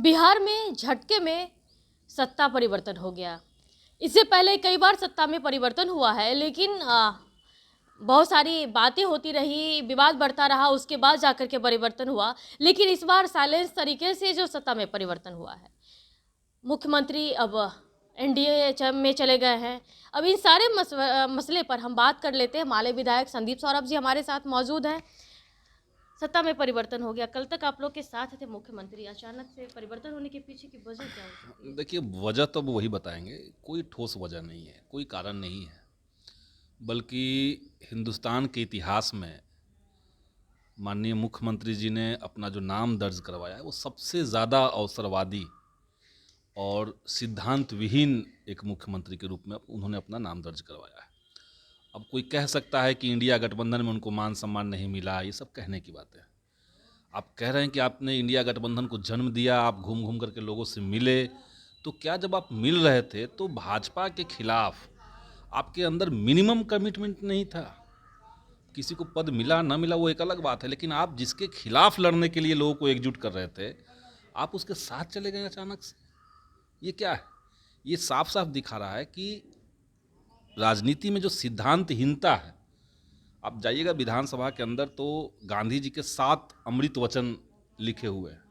बिहार में झटके में सत्ता परिवर्तन हो गया। इससे पहले कई बार सत्ता में परिवर्तन हुआ है, लेकिन बहुत सारी बातें होती रही, विवाद बढ़ता रहा, उसके बाद जाकर के परिवर्तन हुआ। लेकिन इस बार साइलेंस तरीके से जो सत्ता में परिवर्तन हुआ है, मुख्यमंत्री अब एनडीए में चले गए हैं। अब इन सारे मसले पर हम बात कर लेते हैं। माले विधायक संदीप सौरभ जी हमारे साथ मौजूद हैं। सत्ता में परिवर्तन हो गया, कल तक आप लोग के साथ थे मुख्यमंत्री, अचानक से परिवर्तन होने के पीछे की वजह क्या हो सकती है? देखिए, वजह तो अब वही बताएंगे। कोई ठोस वजह नहीं है, कोई कारण नहीं है, बल्कि हिंदुस्तान के इतिहास में माननीय मुख्यमंत्री जी ने अपना जो नाम दर्ज करवाया है, वो सबसे ज़्यादा अवसरवादी और सिद्धांत विहीन एक मुख्यमंत्री के रूप में उन्होंने अपना नाम दर्ज करवाया है। अब कोई कह सकता है कि इंडिया गठबंधन में उनको मान सम्मान नहीं मिला, ये सब कहने की बात है। आप कह रहे हैं कि आपने इंडिया गठबंधन को जन्म दिया, आप घूम घूम करके लोगों से मिले, तो क्या जब आप मिल रहे थे तो भाजपा के खिलाफ आपके अंदर मिनिमम कमिटमेंट नहीं था? किसी को पद मिला ना मिला वो एक अलग बात है, लेकिन आप जिसके खिलाफ लड़ने के लिए लोगों को एकजुट कर रहे थे, आप उसके साथ चले गए अचानक से। ये क्या है? ये साफ साफ दिखा रहा है कि राजनीति में जो सिद्धांतहीनता है। आप जाइएगा विधानसभा के अंदर तो गांधी जी के 7 अमृत वचन लिखे हुए हैं।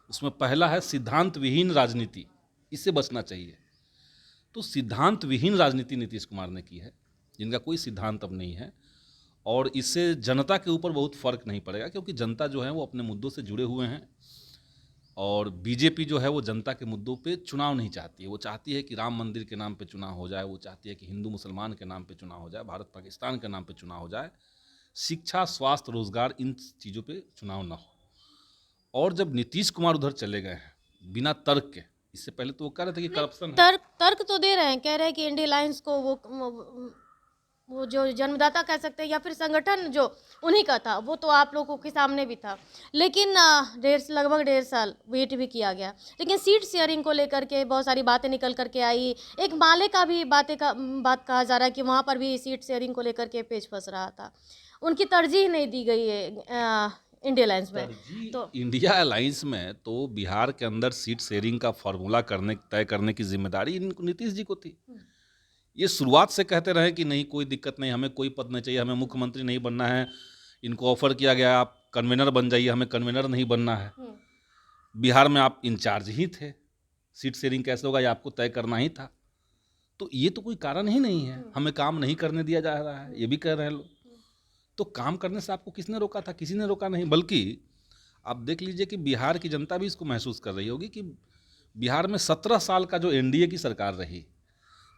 उसमें पहला है सिद्धांत विहीन राजनीति, इससे बचना चाहिए। तो सिद्धांत विहीन राजनीति नीतीश कुमार ने की है, जिनका कोई सिद्धांत अब नहीं है, और इससे जनता के ऊपर बहुत फर्क नहीं पड़ेगा, क्योंकि जनता जो है वो अपने मुद्दों से जुड़े हुए हैं। और बीजेपी जो है वो जनता के मुद्दों पे चुनाव नहीं चाहती है। वो चाहती है कि राम मंदिर के नाम पे चुनाव हो जाए, वो चाहती है कि हिंदू मुसलमान के नाम पे चुनाव हो जाए, भारत पाकिस्तान के नाम पे चुनाव हो जाए, शिक्षा, स्वास्थ्य, रोजगार, इन चीज़ों पे चुनाव ना हो। और जब नीतीश कुमार उधर चले गए हैं बिना तर्क के, इससे पहले तो वो कह रहे थे कि करप्शन है। तर्क तो दे रहे हैं, कह रहे हैं कि इंडिया अलायंस को वो जो जन्मदाता कह सकते हैं या फिर संगठन जो उन्हीं का था, वो तो आप लोगों के सामने भी था। लेकिन लगभग 1.5 साल वेट भी किया गया, लेकिन सीट शेयरिंग को लेकर के बहुत सारी बातें निकल करके आई। एक माले का भी बात कहा जा रहा है कि वहाँ पर भी सीट शेयरिंग को लेकर के पेच फंस रहा था। उनकी तरजीह नहीं दी गई है इंडिया अलायंस में। तो इंडिया अलायंस में तो बिहार के अंदर सीट शेयरिंग का फॉर्मूला तय करने की जिम्मेदारी नीतीश जी को थी। ये शुरुआत से कहते रहे कि नहीं, कोई दिक्कत नहीं, हमें कोई पद नहीं चाहिए, हमें मुख्यमंत्री नहीं बनना है। इनको ऑफर किया गया आप कन्वेनर बन जाइए, हमें कन्वेनर नहीं बनना है। बिहार में आप इंचार्ज ही थे, सीट शेयरिंग कैसे होगा ये आपको तय करना ही था। तो ये तो कोई कारण ही नहीं है। हमें काम नहीं करने दिया जा रहा है, ये भी कह रहे हैं लोग। तो काम करने से आपको किसने रोका था? किसी ने रोका नहीं। बल्कि आप देख लीजिए कि बिहार की जनता भी इसको महसूस कर रही होगी कि बिहार में 17 साल का जो एनडीए की सरकार रही,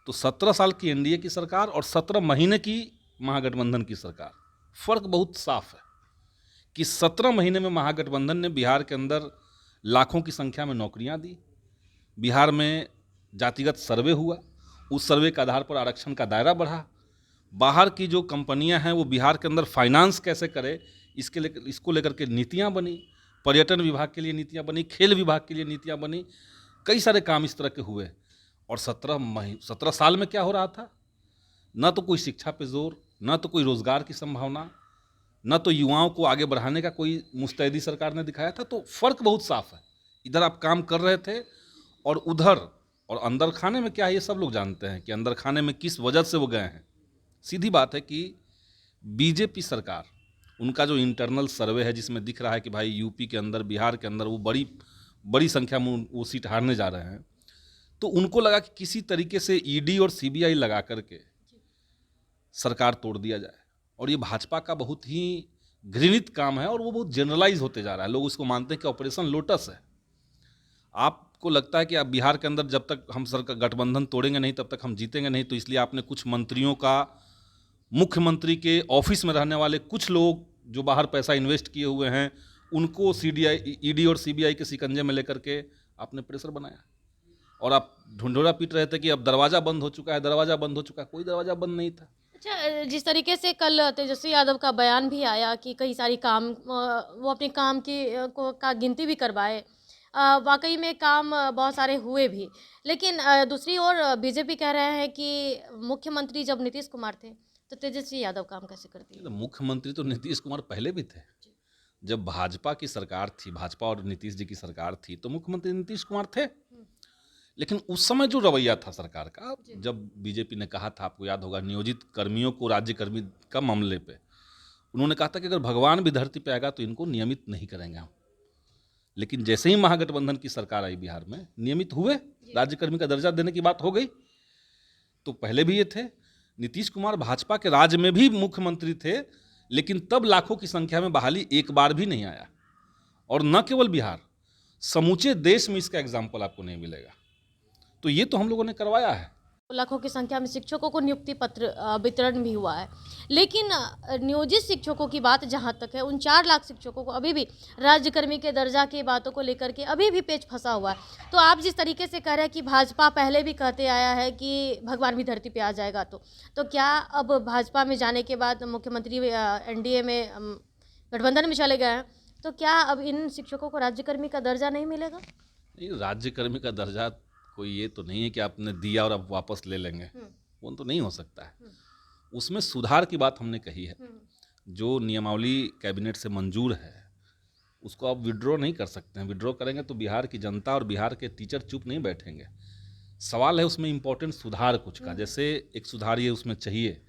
तो 17 साल की एनडीए की सरकार और 17 महीने की महागठबंधन की सरकार, फर्क बहुत साफ है कि 17 महीने में महागठबंधन ने बिहार के अंदर लाखों की संख्या में नौकरियां दी। बिहार में जातिगत सर्वे हुआ, उस सर्वे के आधार पर आरक्षण का दायरा बढ़ा। बाहर की जो कंपनियां हैं वो बिहार के अंदर फाइनेंस कैसे करे, इसको लेकर के नीतियां बनी। पर्यटन विभाग के लिए नीतियां बनी, खेल विभाग के लिए नीतियां बनी, कई सारे काम इस तरह के हुए। और 17 साल में क्या हो रहा था? न तो कोई शिक्षा पे जोर, न तो कोई रोजगार की संभावना, न तो युवाओं को आगे बढ़ाने का कोई मुस्तैदी सरकार ने दिखाया था। तो फर्क बहुत साफ है। इधर आप काम कर रहे थे और उधर, और अंदर खाने में क्या है ये सब लोग जानते हैं कि अंदर खाने में किस वजह से वो गए हैं। सीधी बात है कि बीजेपी सरकार, उनका जो इंटरनल सर्वे है जिसमें दिख रहा है कि भाई यूपी के अंदर, बिहार के अंदर वो बड़ी बड़ी संख्या में वो सीट हारने जा रहे हैं, तो उनको लगा कि किसी तरीके से ईडी और सीबीआई लगा करके सरकार तोड़ दिया जाए। और ये भाजपा का बहुत ही घृणित काम है और वो बहुत जनरलाइज होते जा रहा है। लोग उसको मानते हैं कि ऑपरेशन लोटस है। आपको लगता है कि आप बिहार के अंदर जब तक हम सरकार गठबंधन तोड़ेंगे नहीं तब तक हम जीतेंगे नहीं, तो इसलिए आपने कुछ मंत्रियों का, मुख्यमंत्री के ऑफिस में रहने वाले कुछ लोग जो बाहर पैसा इन्वेस्ट किए हुए हैं, उनको ईडी और सीबीआई के शिकंजे में लेकर के आपने प्रेशर बनाया। और आप ढुंढोरा पीट रहे थे कि अब दरवाज़ा बंद हो चुका है, दरवाज़ा बंद हो चुका है। कोई दरवाज़ा बंद नहीं था। अच्छा, जिस तरीके से कल तेजस्वी यादव का बयान भी आया कि कई सारी काम वो अपने काम की का गिनती भी करवाए, वाकई में काम बहुत सारे हुए भी। लेकिन दूसरी ओर बीजेपी कह रहे हैं कि मुख्यमंत्री जब नीतीश कुमार थे तो तेजस्वी यादव काम कैसे करती है? मुख्यमंत्री तो नीतीश कुमार पहले भी थे। जब भाजपा की सरकार थी, भाजपा और नीतीश जी की सरकार थी, तो मुख्यमंत्री नीतीश कुमार थे। लेकिन उस समय जो रवैया था सरकार का, जब बीजेपी ने कहा था, आपको याद होगा, नियोजित कर्मियों को राज्य कर्मी का मामले पे उन्होंने कहा था कि अगर भगवान भी धरती पे आएगा तो इनको नियमित नहीं करेंगे हम। लेकिन जैसे ही महागठबंधन की सरकार आई बिहार में, नियमित हुए, राज्यकर्मी का दर्जा देने की बात हो गई। तो पहले भी ये थे, नीतीश कुमार भाजपा के राज्य में भी मुख्यमंत्री थे, लेकिन तब लाखों की संख्या में बहाली एक बार भी नहीं आया। और न केवल बिहार, समूचे देश में इसका एग्जाम्पल आपको नहीं मिलेगा। तो ये तो हम लोगों ने करवाया है। लाखों की संख्या में शिक्षकों को नियुक्ति पत्र वितरण भी हुआ है, लेकिन नियोजित शिक्षकों की बात जहां तक है, उन 4 लाख शिक्षकों को अभी भी राज्यकर्मी के दर्जा की बातों को लेकर के अभी भी पेच फंसा हुआ है। तो आप जिस तरीके से कह रहे हैं कि भाजपा पहले भी कहते आया है कि भगवान भी धरती पे आ जाएगा, तो क्या अब भाजपा में जाने के बाद मुख्यमंत्री एनडीए में गठबंधन में चले गए हैं, तो क्या अब इन शिक्षकों को राज्यकर्मी का दर्जा नहीं मिलेगा? नहीं, राज्यकर्मी का दर्जा कोई ये तो नहीं है कि आपने दिया और आप वापस ले लेंगे, वो तो नहीं हो सकता है। उसमें सुधार की बात हमने कही है। जो नियमावली कैबिनेट से मंजूर है उसको आप विड्रॉ नहीं कर सकते हैं। विड्रॉ करेंगे तो बिहार की जनता और बिहार के टीचर चुप नहीं बैठेंगे। सवाल है उसमें इम्पोर्टेंट सुधार कुछ का। जैसे एक सुधार ये उसमें चाहिए,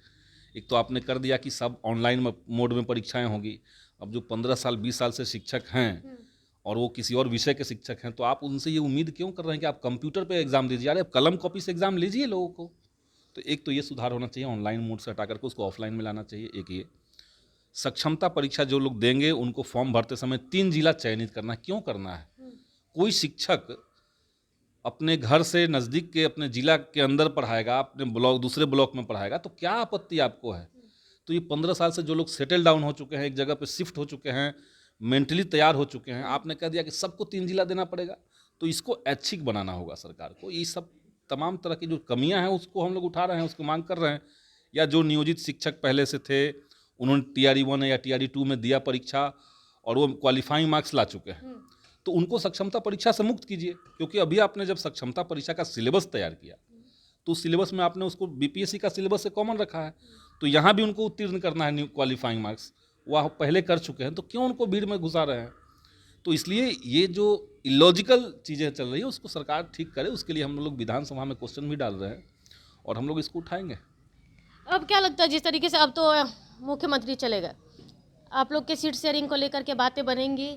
एक तो आपने कर दिया कि सब ऑनलाइन मोड में परीक्षाएं होगी। अब जो 15 साल 20 साल से शिक्षक हैं और वो किसी और विषय के शिक्षक हैं, तो आप उनसे ये उम्मीद क्यों कर रहे हैं कि आप कंप्यूटर पे एग्जाम दीजिए? अरे आप कलम कॉपी से एग्जाम लीजिए लोगों को। तो एक तो ये सुधार होना चाहिए, ऑनलाइन मोड से हटा करके उसको ऑफलाइन में लाना चाहिए। एक ये सक्षमता परीक्षा जो लोग देंगे उनको फॉर्म भरते समय 3 जिला चयनित करना। क्यों करना है? कोई शिक्षक अपने घर से नज़दीक के अपने जिला के अंदर पढ़ाएगा, अपने ब्लॉक दूसरे ब्लॉक में पढ़ाएगा, तो क्या आपत्ति आपको है? तो ये 15 साल से जो लोग सेटल डाउन हो चुके हैं, एक जगह पे शिफ्ट हो चुके हैं, मेंटली तैयार हो चुके हैं, आपने कह दिया कि सबको 3 जिला देना पड़ेगा। तो इसको ऐच्छिक बनाना होगा सरकार को। ये सब तमाम तरह की जो कमियां हैं उसको हम लोग उठा रहे हैं, उसको मांग कर रहे हैं। या जो नियोजित शिक्षक पहले से थे, उन्होंने TRE 1 या TRE 2 में दिया परीक्षा और वो क्वालिफाइंग मार्क्स ला चुके हैं, तो उनको सक्षमता परीक्षा से मुक्त कीजिए। क्योंकि अभी आपने जब सक्षमता परीक्षा का सिलेबस तैयार किया तो उस सिलेबस में आपने उसको BPSC का सिलेबस से कॉमन रखा है, तो यहाँ भी उनको उत्तीर्ण करना है। न्यू क्वालिफाइंग मार्क्स वह पहले कर चुके हैं, तो क्यों उनको भीड़ में घुसा रहे हैं? तो इसलिए ये जो इलॉजिकल चीज़ें चल रही है उसको सरकार ठीक करे। उसके लिए हम लोग विधानसभा में क्वेश्चन भी डाल रहे हैं और हम लोग इसको उठाएंगे। अब क्या लगता है, जिस तरीके से अब तो मुख्यमंत्री चले गए, आप लोग के सीट शेयरिंग को लेकर के बातें बनेंगी?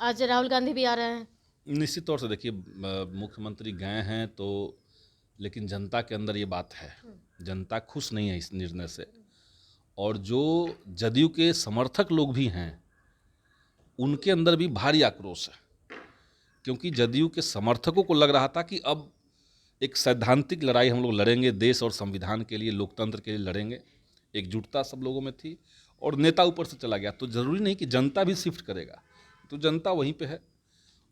आज राहुल गांधी भी आ रहे हैं। निश्चित तौर से देखिए, मुख्यमंत्री गए हैं तो, लेकिन जनता के अंदर ये बात है, जनता खुश नहीं है इस निर्णय से। और जो जदयू के समर्थक लोग भी हैं उनके अंदर भी भारी आक्रोश है, क्योंकि जदयू के समर्थकों को लग रहा था कि अब एक सैद्धांतिक लड़ाई हम लोग लड़ेंगे, देश और संविधान के लिए, लोकतंत्र के लिए लड़ेंगे। एकजुटता सब लोगों में थी और नेता ऊपर से चला गया, तो ज़रूरी नहीं कि जनता भी शिफ्ट करेगा, तो जनता वहीं पे है।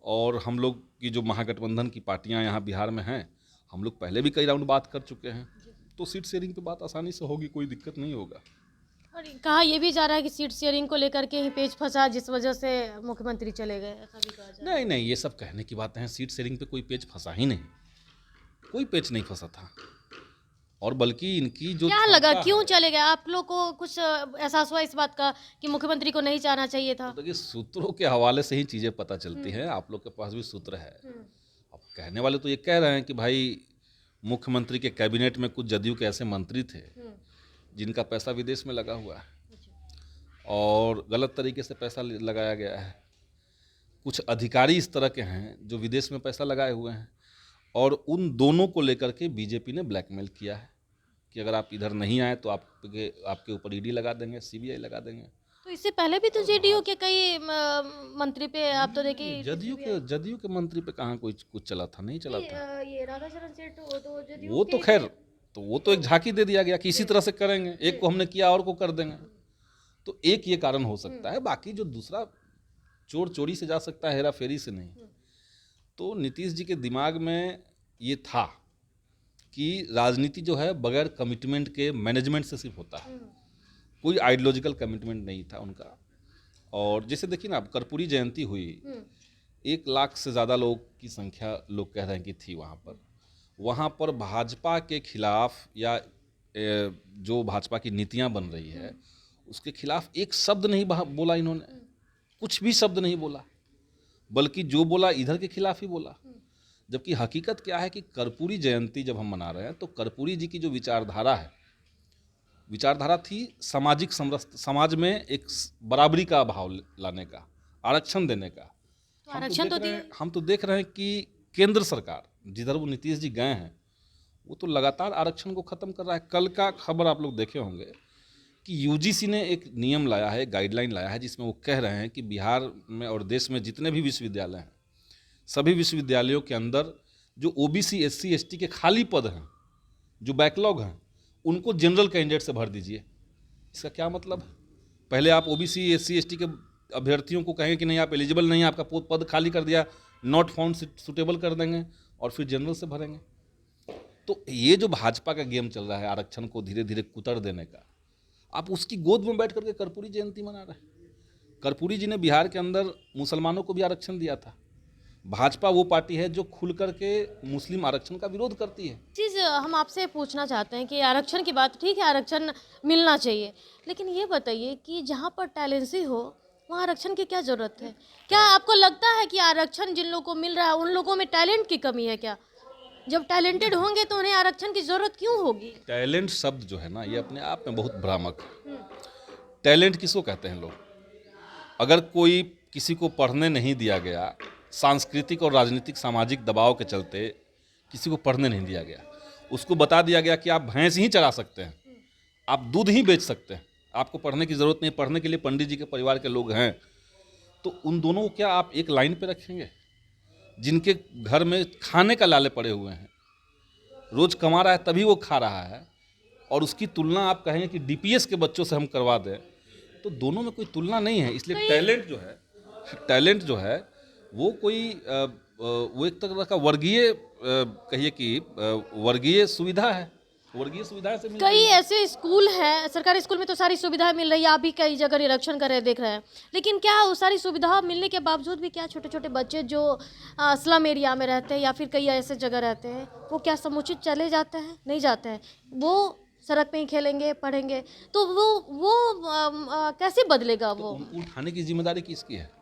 और हम लोग की जो महागठबंधन की पार्टियां यहाँ बिहार में हैं, हम लोग पहले भी कई राउंड बात कर चुके हैं, तो सीट शेयरिंग पे बात आसानी से होगी, कोई दिक्कत नहीं होगा। और कहा यह भी जा रहा है कि सीट शेयरिंग को लेकर के ही पेच फंसा, जिस वजह से मुख्यमंत्री चले गए, ऐसा भी कहा जा रहा है। नहीं नहीं, ये सब कहने की बातें हैं। सीट शेयरिंग पे कोई पेच फंसा ही नहीं, कोई पेच नहीं फंसा था। और बल्कि इनकी जो क्या लगा, क्षमता क्यों है, चले गए? आप लोग को कुछ एहसास हुआ इस बात का कि मुख्यमंत्री को नहीं जाना चाहिए था? तो देखिए, सूत्रों के हवाले से ही चीज़ें पता चलती हैं। आप लोग के पास भी सूत्र है। अब कहने वाले तो ये कह रहे हैं कि भाई मुख्यमंत्री के कैबिनेट में कुछ जदयू के ऐसे मंत्री थे जिनका पैसा विदेश में लगा हुआ है और गलत तरीके से पैसा लगाया गया है। कुछ अधिकारी इस तरह के हैं जो विदेश में पैसा लगाए हुए हैं, और उन दोनों को लेकर के बीजेपी ने ब्लैकमेल किया है कि अगर आप इधर नहीं आए तो आपके ऊपर ED लगा देंगे, CBI लगा देंगे। तो इससे पहले भी तो जेडीयू के कई मंत्री पे आप तो देखिए, जदयू के मंत्री पे कहाँ कोई कुछ चला था? नहीं चला था। ये राधाचरण सेठ तो जदयू वो तो के खैर, तो वो तो एक झांकी दे दिया गया कि इसी तरह से करेंगे, एक को हमने किया और को कर देंगे। तो एक ये कारण हो सकता है, बाकी जो दूसरा चोर चोरी से जा सकता है, हेरा फेरी से नहीं। तो नीतीश जी के दिमाग में ये था कि राजनीति जो है बगैर कमिटमेंट के, मैनेजमेंट से सिर्फ होता है, कोई आइडियोलॉजिकल कमिटमेंट नहीं था उनका। और जैसे देखिए ना, अब कर्पूरी जयंती हुई, 1 लाख से ज़्यादा लोग की संख्या लोग कह रहे हैं कि थी वहाँ पर भाजपा के खिलाफ या जो भाजपा की नीतियाँ बन रही है उसके खिलाफ एक शब्द नहीं बोला इन्होंने। कुछ भी शब्द नहीं बोला, बल्कि जो बोला इधर के खिलाफ ही बोला। जबकि हकीकत क्या है कि कर्पूरी जयंती जब हम मना रहे हैं तो कर्पूरी जी की जो विचारधारा है, विचारधारा थी सामाजिक समरस, समाज में एक बराबरी का भाव लाने का, आरक्षण देने का। तो आरक्षण तो दिए। हम तो देख रहे हैं कि केंद्र सरकार जिधर वो नीतीश जी गए हैं वो तो लगातार आरक्षण को ख़त्म कर रहा है। कल का खबर आप लोग देखे होंगे कि यूजीसी ने एक नियम लाया है, गाइडलाइन लाया है, जिसमें वो कह रहे हैं कि बिहार में और देश में जितने भी विश्वविद्यालय हैं, सभी विश्वविद्यालयों के अंदर जो ओबीसी एससी एसटी के खाली पद हैं, जो बैकलॉग हैं, उनको जनरल कैंडिडेट से भर दीजिए। इसका क्या मतलब है? पहले आप ओबीसी एससी एसटी के अभ्यर्थियों को कहेंगे कि नहीं आप एलिजिबल नहीं है, आपका पद खाली कर दिया, नॉट फाउंड सुटेबल कर देंगे और फिर जनरल से भरेंगे। तो ये जो भाजपा का गेम चल रहा है आरक्षण को धीरे धीरे कुतर देने का, आप उसकी गोद में बैठ करके कर्पूरी जयंती मना रहे हैं। कर्पूरी जी ने बिहार के अंदर मुसलमानों को भी आरक्षण दिया था। भाजपा वो पार्टी है जो खुल करके मुस्लिम आरक्षण का विरोध करती है। चीज़ हम आपसे पूछना चाहते हैं कि आरक्षण की बात ठीक है, आरक्षण मिलना चाहिए, लेकिन ये बताइए कि जहाँ पर टैलेंसी हो वहाँ आरक्षण की क्या ज़रूरत है? क्या आपको लगता है कि आरक्षण जिन लोगों को मिल रहा है उन लोगों में टैलेंट की कमी है क्या? जब टैलेंटेड होंगे तो उन्हें आरक्षण की ज़रूरत क्यों होगी? टैलेंट शब्द जो है ना, ये अपने आप में बहुत भ्रामक है। टैलेंट किसको कहते हैं लोग? अगर कोई किसी को पढ़ने नहीं दिया गया, सांस्कृतिक और राजनीतिक सामाजिक दबाव के चलते किसी को पढ़ने नहीं दिया गया, उसको बता दिया गया कि आप भैंस ही चरा सकते हैं, आप दूध ही बेच सकते हैं, आपको पढ़ने की ज़रूरत नहीं, पढ़ने के लिए पंडित जी के परिवार के लोग हैं, तो उन दोनों को क्या आप एक लाइन पे रखेंगे? जिनके घर में खाने का लाले पड़े हुए हैं, रोज कमा रहा है तभी वो खा रहा है, और उसकी तुलना आप कहेंगे कि डीपीएस के बच्चों से हम करवा दें, तो दोनों में कोई तुलना नहीं है। इसलिए टैलेंट जो है वो कोई वो एक तरह का वर्गीय कहिए कि वर्गीय सुविधा है, वर्गीय सुविधा से कई ऐसे स्कूल हैं, सरकारी स्कूल में तो सारी सुविधाएं मिल रही है, आप भी कई जगह निरीक्षण कर रहे देख रहे हैं, लेकिन क्या वो सारी सुविधा मिलने के बावजूद भी क्या छोटे छोटे बच्चे जो स्लम एरिया में रहते हैं या फिर कई ऐसे जगह रहते हैं, वो क्या समुचित चले जाते हैं? नहीं जाते हैं, वो सड़क पे ही खेलेंगे पढ़ेंगे, तो वो कैसे बदलेगा वो? उनको उठाने की जिम्मेदारी किसकी है?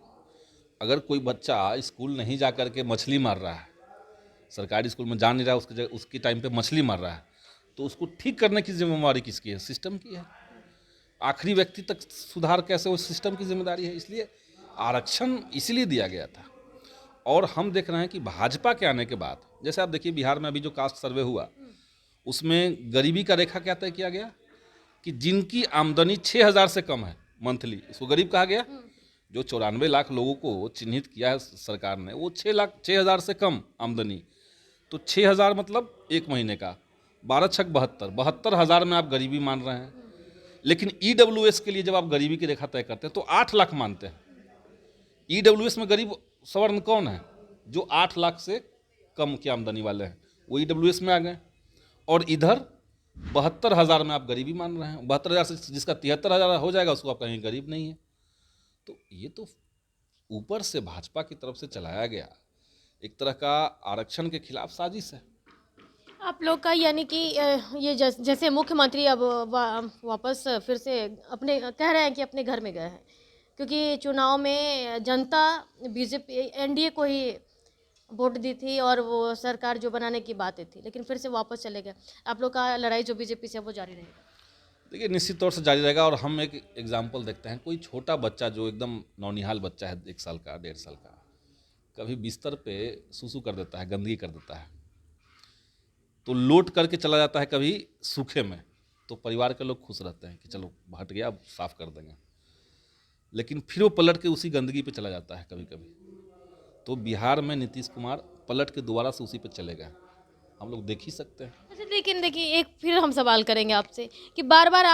अगर कोई बच्चा स्कूल नहीं जा करके मछली मार रहा है, सरकारी स्कूल में जा नहीं रहा है, उसके टाइम पे मछली मार रहा है, तो उसको ठीक करने की जिम्मेदारी किसकी है? सिस्टम की है। आखिरी व्यक्ति तक सुधार कैसे, वो सिस्टम की जिम्मेदारी है। इसलिए आरक्षण इसीलिए दिया गया था। और हम देख रहे हैं कि भाजपा के आने के बाद, जैसे आप देखिए बिहार में अभी जो कास्ट सर्वे हुआ, उसमें गरीबी का रेखा क्या तय किया गया कि जिनकी आमदनी 6,000 से कम है मंथली, इसको गरीब कहा गया। जो 94 लाख लोगों को चिन्हित किया है सरकार ने, वो 6,000 से कम आमदनी, तो 6,000 मतलब एक महीने का 12 छक 72,000 में आप गरीबी मान रहे हैं। लेकिन ईडब्ल्यूएस के लिए जब आप गरीबी की रेखा तय करते हैं तो 8 लाख मानते हैं। ईडब्ल्यूएस में गरीब सवर्ण कौन है? जो 8 लाख से कम की आमदनी वाले हैं, वो ईडब्ल्यूएस में आ गए। और इधर 72,000 में आप गरीबी मान रहे हैं। 72,000 से जिसका 73,000 हो जाएगा उसको आप कहेंगे गरीब नहीं है। तो ये तो ऊपर से भाजपा की तरफ से चलाया गया एक तरह का आरक्षण के खिलाफ साजिश है। आप लोग का यानी कि ये जैसे मुख्यमंत्री अब वापस फिर से अपने कह रहे हैं कि अपने घर में गए हैं, क्योंकि चुनाव में जनता बीजेपी एनडीए को ही वोट दी थी और वो सरकार जो बनाने की बातें थी, लेकिन फिर से वापस चले गए। आप लोग का लड़ाई जो बीजेपी से वो जारी रहेगा? देखिए निश्चित तौर से जारी रहेगा। और हम एक एग्जाम्पल देखते हैं, कोई छोटा बच्चा जो एकदम नौनिहाल बच्चा है, 1 साल का 1.5 साल का, कभी बिस्तर पे सूसू कर देता है, गंदगी कर देता है, तो लौट करके चला जाता है कभी सूखे में, तो परिवार के लोग खुश रहते हैं कि चलो हट गया, अब साफ कर देंगे। लेकिन फिर वो पलट के उसी गंदगी पे चला जाता है कभी कभी। तो बिहार में नीतीश कुमार पलट के दोबारा से उसी पे चले गए, हम लोग देख ही सकते हैं। अच्छा, लेकिन देखिए एक फिर हम सवाल करेंगे आपसे कि बार बार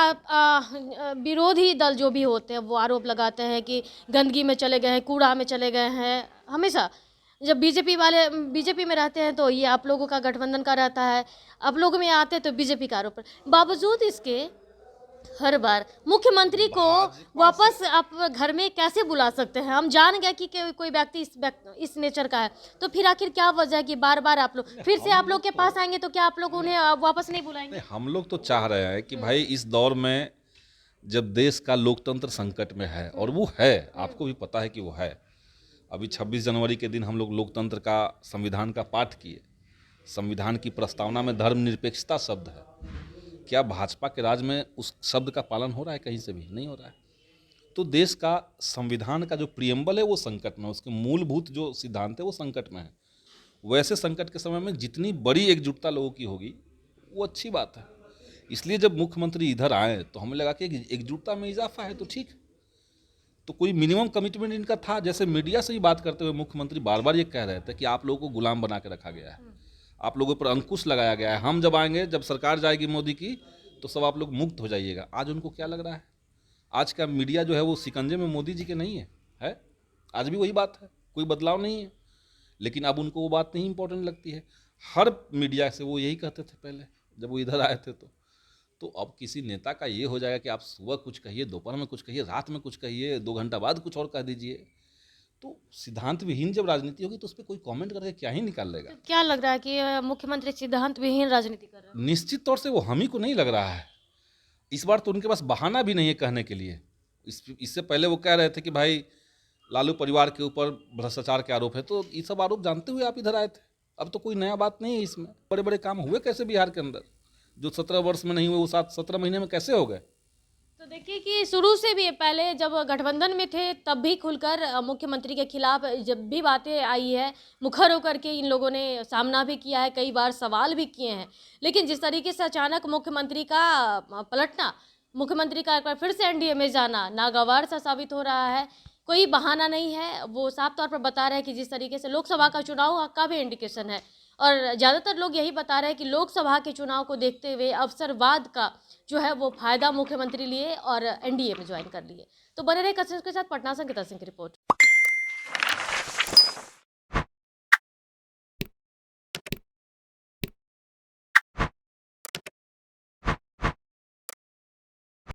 विरोधी दल जो भी होते हैं वो आरोप लगाते हैं कि गंदगी में चले गए हैं, कूड़ा में चले गए हैं। हमेशा जब बीजेपी में रहते हैं तो ये आप लोगों का गठबंधन का रहता है, आप लोगों में आते हैं तो बीजेपी का आरोप। बावजूद इसके हर बार मुख्यमंत्री को वापस आप घर में कैसे बुला सकते हैं? हम जान गए कि कोई व्यक्ति इस नेचर का है, तो फिर आखिर क्या वजह है कि बार बार आप लोग फिर से आप लोग के पास आएंगे, तो क्या आप लोग उन्हें वापस नहीं बुलाएंगे? हम लोग तो चाह रहे हैं कि भाई इस दौर में जब देश का लोकतंत्र संकट में है, और वो है, आपको भी पता है कि वो है। अभी 26 जनवरी के दिन हम लोग लोकतंत्र का, संविधान का पाठ किए। संविधान की प्रस्तावना में धर्मनिरपेक्षता शब्द है। क्या भाजपा के राज में उस शब्द का पालन हो रहा है? कहीं से भी नहीं हो रहा है। तो देश का संविधान का जो प्रियम्बल है वो संकट में, उसके मूलभूत जो सिद्धांत है वो संकट में है। वैसे संकट के समय में जितनी बड़ी एकजुटता लोगों की होगी वो अच्छी बात है। इसलिए जब मुख्यमंत्री इधर आए तो हमें लगा कि एकजुटता में इजाफा है तो ठीक। तो कोई मिनिमम कमिटमेंट इनका था। जैसे मीडिया से ही बात करते हुए मुख्यमंत्री बार बार ये कह रहे थे कि आप लोगों को गुलाम बना के रखा गया है, आप लोगों पर अंकुश लगाया गया है, हम जब आएंगे, जब सरकार जाएगी मोदी की, तो सब आप लोग मुक्त हो जाइएगा। आज उनको क्या लग रहा है? आज का मीडिया जो है वो शिकंजे में मोदी जी के नहीं है। आज भी वही बात है, कोई बदलाव नहीं है। लेकिन अब उनको वो बात नहीं इंपॉर्टेंट लगती है। हर मीडिया से वो यही कहते थे पहले जब वो इधर आए थे। तो अब किसी नेता का ये हो जाएगा कि आप सुबह कुछ कहिए, दोपहर में कुछ कहिए, रात में कुछ कहिए, 2 घंटा बाद कुछ और कह दीजिए। तो सिद्धांत विहीन जब राजनीति होगी तो उस पर कोई कमेंट करके क्या ही निकाल लेगा? तो क्या लग रहा है कि मुख्यमंत्री सिद्धांत विहीन राजनीति कर रहे हैं? निश्चित तौर से वो हम ही को नहीं लग रहा है। इस बार तो उनके पास बहाना भी नहीं है कहने के लिए। इससे पहले वो कह रहे थे कि भाई लालू परिवार के ऊपर भ्रष्टाचार के आरोप है, तो ये सब आरोप जानते हुए आप इधर आए थे। अब तो कोई नया बात नहीं है इसमें। बड़े बड़े काम हुए कैसे बिहार के अंदर? जो 17 वर्ष में नहीं हुए वो 17 महीने में कैसे हो गए? तो देखिए कि शुरू से भी पहले जब गठबंधन में थे तब भी खुलकर मुख्यमंत्री के खिलाफ जब भी बातें आई है, मुखर होकर के इन लोगों ने सामना भी किया है, कई बार सवाल भी किए हैं। लेकिन जिस तरीके से अचानक मुख्यमंत्री का पलटना, मुख्यमंत्री का एक बार फिर से एनडीए में जाना नागवार सा साबित हो रहा है। कोई बहाना नहीं है, वो साफ तौर पर बता रहे हैं कि जिस तरीके से लोकसभा का चुनाव का भी इंडिकेशन है। और ज़्यादातर लोग यही बता रहे हैं कि लोकसभा के चुनाव को देखते हुए अवसरवाद का जो है वो फायदा मुख्यमंत्री लिए और एनडीए में ज्वाइन कर लिए। तो बने रहे कसरत के साथ। पटना से अंकिता सिंह की रिपोर्ट।